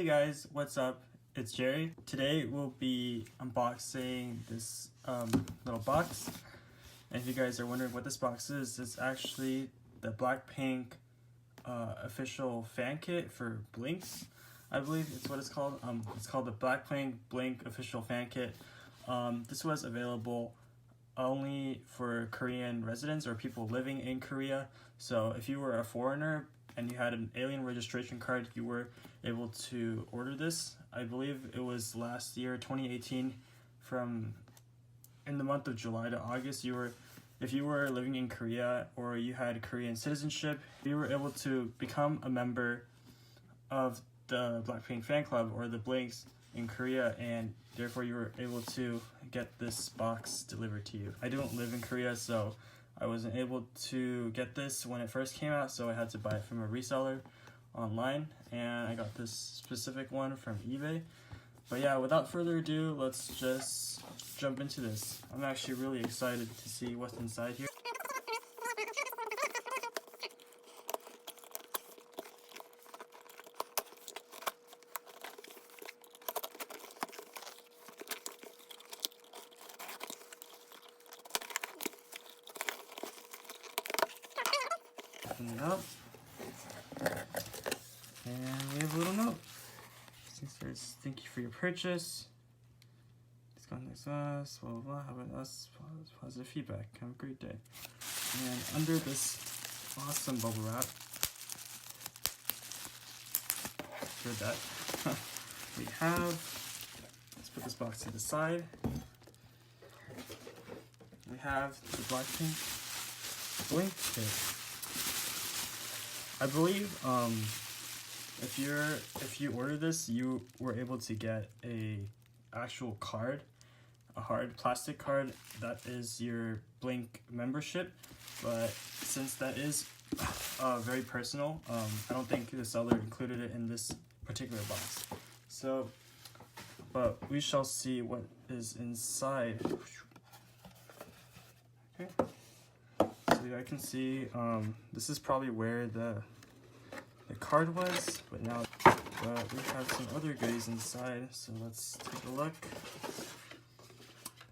Hey guys, what's up? It's Jerry. Today we'll be unboxing this little box. And if you guys are wondering what this box is, it's actually the BLACKPINK official fan kit for Blink. I believe it's what it's called. It's called the BLACKPINK Blink official fan kit. This was available only for Korean residents or people living in Korea. So if you were a foreigner and you had an alien registration card, you were able to order this. I believe it was last year, 2018, from in the month of July to August. If you were living in Korea or you had Korean citizenship, you were able to become a member of the BLACKPINK fan club or the Blinks in Korea, and therefore you were able to get this box delivered to you. I don't live in Korea, so I wasn't able to get this when it first came out, so I had to buy it from a reseller online, and I got this specific one from eBay. But yeah, without further ado, let's just jump into this. I'm actually really excited to see what's inside here. Open it up. And we have a little note. It says, "Thank you for your purchase. It's contacts us, blah blah blah. How about us? Positive feedback. Have a great day." And under this awesome bubble wrap, heard that, we have, let's put this box to the side. We have the BLACKPINK Blink kit. I believe if you order this, you were able to get a actual card, a hard plastic card that is your Blink membership. But since that is very personal, I don't think the seller included it in this particular box. So, but we shall see what is inside. Okay. So I can see this is probably where the card was, but now we have some other goodies inside, so let's take a look.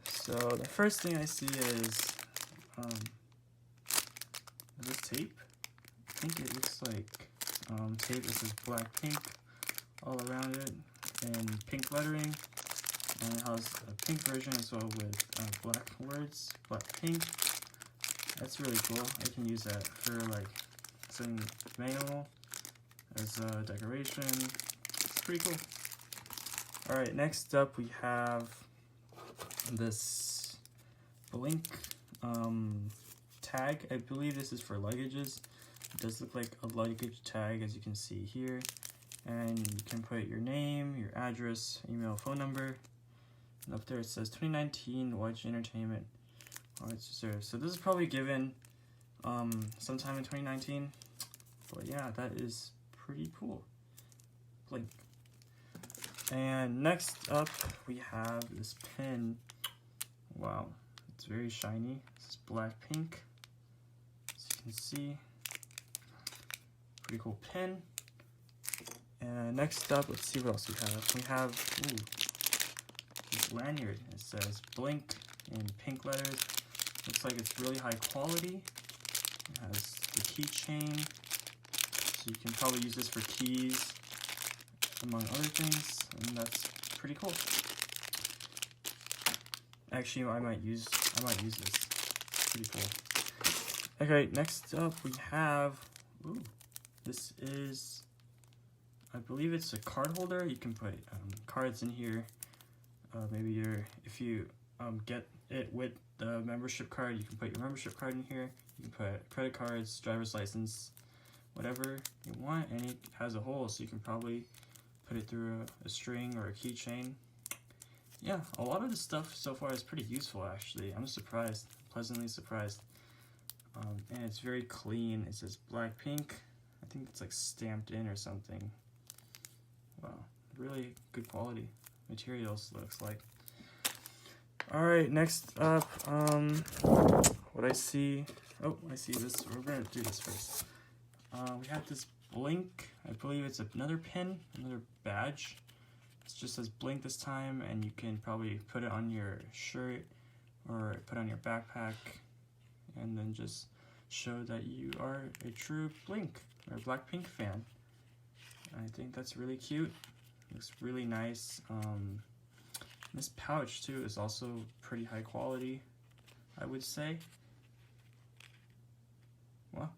So the first thing I see is this tape. I think it looks like tape. This is BLACKPINK all around it in pink lettering, and it has a pink version as well with black words, BLACKPINK. That's really cool. I can use that for like some manual as a decoration. It's pretty cool. Alright, next up we have this Blink tag. I believe this is for luggages. It does look like a luggage tag, as you can see here. And you can put your name, your address, email, phone number. And up there it says 2019 YG Entertainment. So this is probably given sometime in 2019, but yeah, that is pretty cool. Blink. And next up we have this pin. Wow, it's very shiny. This is BLACKPINK, as you can see. Pretty cool pin. And next up, let's see what else we have. We have this lanyard. It says Blink in pink letters. Looks like it's really high quality. It has the keychain, so you can probably use this for keys, among other things, and that's pretty cool. Actually, I might use this. Pretty cool. Okay, next up we have, this is, I believe it's a card holder. You can put cards in here. Maybe if you get it with the membership card, you can put your membership card in here. You can put credit cards, driver's license, whatever you want, and it has a hole, so you can probably put it through a string or a keychain. Yeah, a lot of this stuff so far is pretty useful, actually. I'm surprised, pleasantly surprised. And it's very clean. It says BLACKPINK. I think it's like stamped in or something. Wow, really good quality materials, looks like. Alright, next up, what I see, I see this. We're gonna do this first. We have this Blink. I believe it's another pin, another badge. It just says Blink this time, and you can probably put it on your shirt or put it on your backpack, and then just show that you are a true Blink or BLACKPINK fan. I think that's really cute. Looks really nice. This pouch too is also pretty high quality, I would say. Well,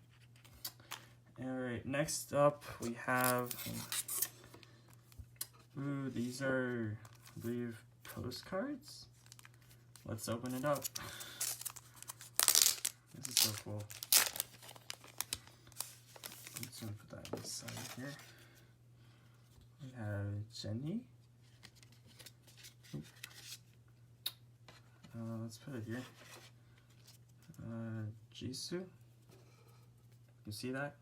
alright, next up we have, ooh, these are, I believe, postcards. Let's open it up. This is so cool. I'm just gonna put that inside here. We have Jenny. Let's put it here. Jisoo. You see that?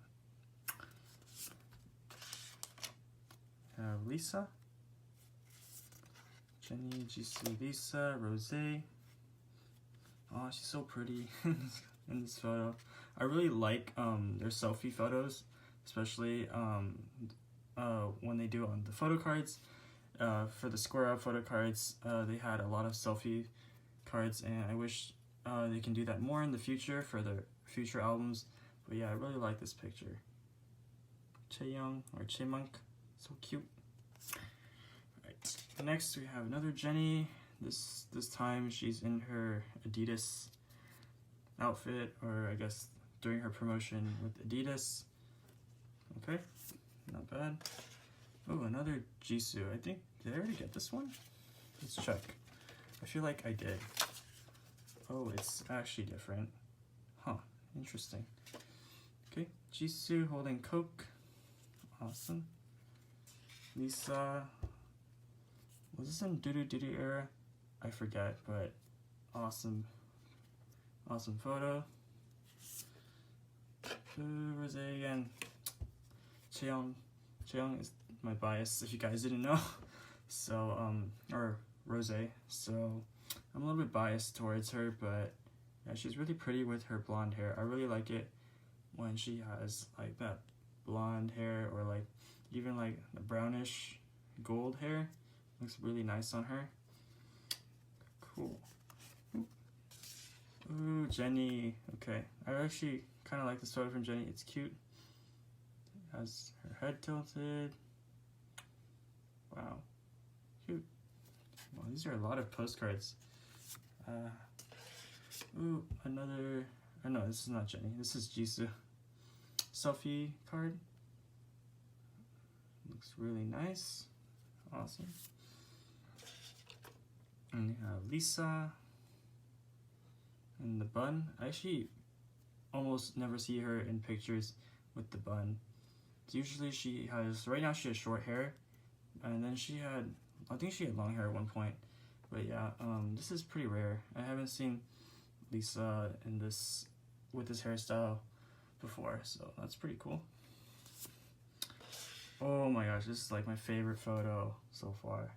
Lisa. Jenny, Jisoo, Lisa, Rose. Oh, she's so pretty in this photo. I really like their selfie photos, especially when they do on the photo cards. For the Square Up photo cards, they had a lot of selfie cards, and I wish they can do that more in the future for their future albums. But yeah, I really like this picture. Chaeyoung or Chaemonk, so cute. Alright, next we have another Jenny. This time she's in her Adidas outfit, or I guess during her promotion with Adidas. Okay, not bad. Oh, another Jisoo. I think, did I already get this one? Let's check. I feel like I did. Oh, it's actually different. Huh, interesting. Okay, Jisoo holding Coke. Awesome. Lisa. Was this in Doo era? I forget, but awesome. Awesome photo. Rose again. Chaeyoung is my bias, if you guys didn't know. So, or Rose. So, I'm a little bit biased towards her, but yeah, she's really pretty with her blonde hair. I really like it when she has like that blonde hair, or like even like the brownish gold hair. Looks really nice on her. Cool. Ooh, Jenny. Okay, I actually kind of like this photo from Jenny. It's cute. Has her head tilted. Wow, cute. Wow, these are a lot of postcards. Ooh, another. Oh no, this is not Jenny. This is Jisoo. Selfie card. Looks really nice. Awesome. And we have Lisa. And the bun. I actually almost never see her in pictures with the bun. Usually she has, right now she has short hair, and then she had, I think she had long hair at one point. But yeah, this is pretty rare. I haven't seen Lisa in this, with this hairstyle before, so that's pretty cool. Oh my gosh, this is like my favorite photo so far.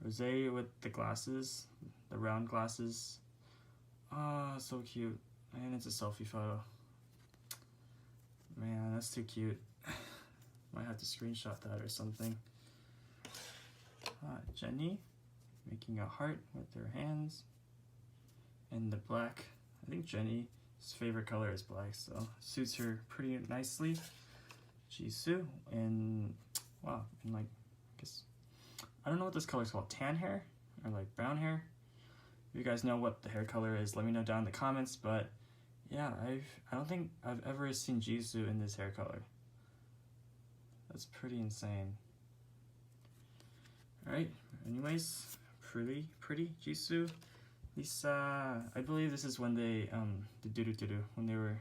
Rose with the glasses, the round glasses. Ah, so cute. And it's a selfie photo. Man, that's too cute. Might have to screenshot that or something. Jenny making a heart with her hands. And the black. I think Jenny's favorite color is black, so suits her pretty nicely. Jisoo, and wow, and like, I guess, I don't know what this color is called, tan hair or like brown hair. If you guys know what the hair color is, let me know down in the comments. But yeah, I don't think I've ever seen Jisoo in this hair color. That's pretty insane. Alright, anyways, pretty Jisoo. Lisa, I believe this is when they did when they were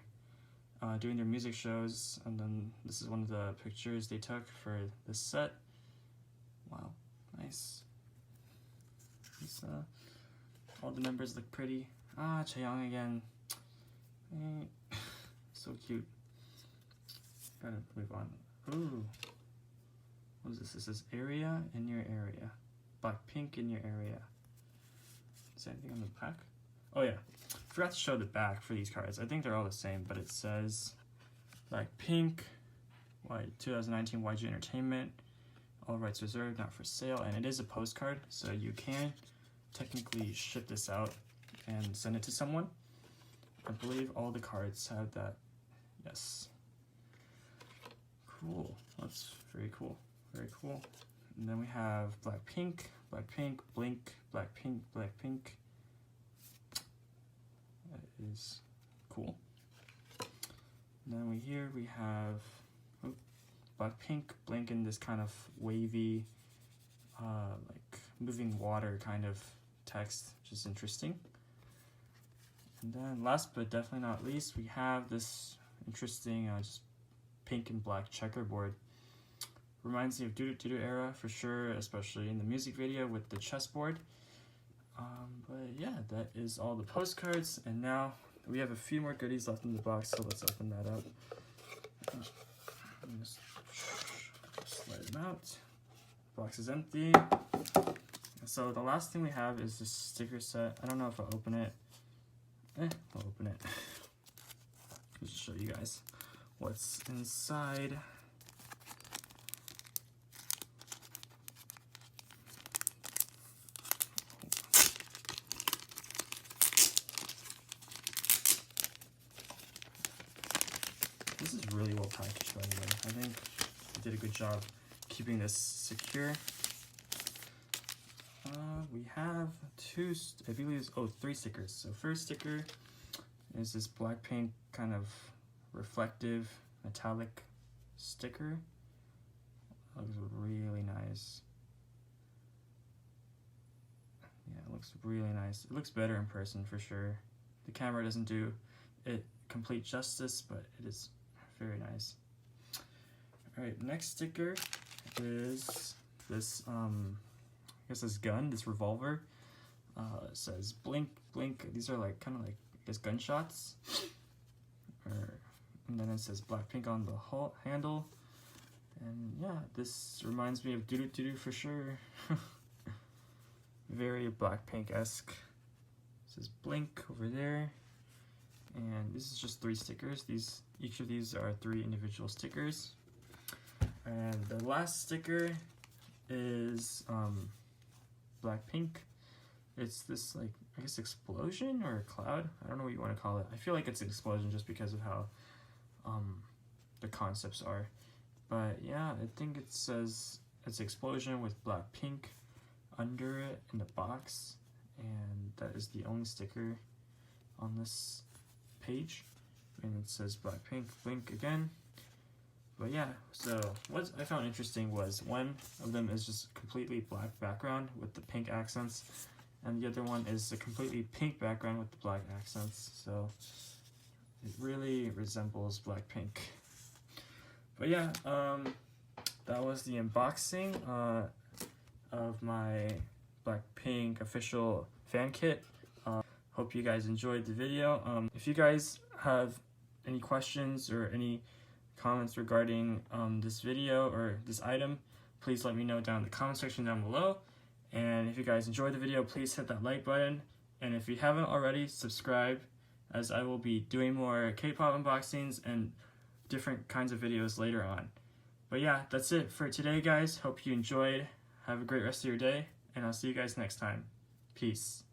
doing their music shows, and then this is one of the pictures they took for this set. Wow, nice. Lisa, all the members look pretty. Ah, Chaeyoung again. So cute. Gotta move on. Ooh, what is this? This is area in your area. BLACKPINK in your area. Is there anything on the back? Oh yeah, forgot to show the back for these cards. I think they're all the same, but it says BLACKPINK 2019 YG Entertainment. All rights reserved, not for sale. And it is a postcard, so you can technically ship this out and send it to someone. I believe all the cards have that. Yes. Cool. That's very cool. Very cool. And then we have BLACKPINK, Blink, BLACKPINK. That is cool. And then we have BLACKPINK, Blink in this kind of wavy, like moving water kind of text, which is interesting. And then last but definitely not least, we have this interesting just pink and black checkerboard. Reminds me of Doo Doo Doo era for sure, especially in the music video with the chessboard. But yeah, that is all the postcards, and now we have a few more goodies left in the box, so let's open that up. Just slide them out. The box is empty. So the last thing we have is this sticker set. I don't know if I'll open it. I'll open it. Just show you guys what's inside. This is really well packaged, by the way. I think I did a good job keeping this secure. We have three stickers. So first sticker is this BLACKPINK kind of reflective metallic sticker. Looks really nice. Yeah, it looks really nice. It looks better in person for sure. The camera doesn't do it complete justice, but it is very nice. Alright, next sticker is this I guess this gun, this revolver. It says blink, blink. These are like kind of like I guess gunshots. And then it says BLACKPINK on the whole handle. And yeah, this reminds me of Doo Doo Doo Doo for sure. Very BLACKPINK-esque. It says blink over there. And this is just 3 stickers. Each of these are 3 individual stickers. And the last sticker is BLACKPINK. It's this like I guess explosion or a cloud. I don't know what you want to call it. I feel like it's an explosion just because of how the concepts are. But yeah, I think it says it's an explosion with BLACKPINK under it in the box, and that is the only sticker on this page. And it says BLACKPINK, blink again. But yeah, so what I found interesting was one of them is just completely black background with the pink accents, and the other one is a completely pink background with the black accents. So it really resembles BLACKPINK. But yeah, that was the unboxing of my BLACKPINK official fan kit. Hope you guys enjoyed the video. If you guys have any questions or any comments regarding this video or this item, please let me know down in the comment section down below. And if you guys enjoyed the video, please hit that like button. And if you haven't already, subscribe, as I will be doing more K-pop unboxings and different kinds of videos later on. But yeah, that's it for today, guys. Hope you enjoyed. Have a great rest of your day, and I'll see you guys next time. Peace.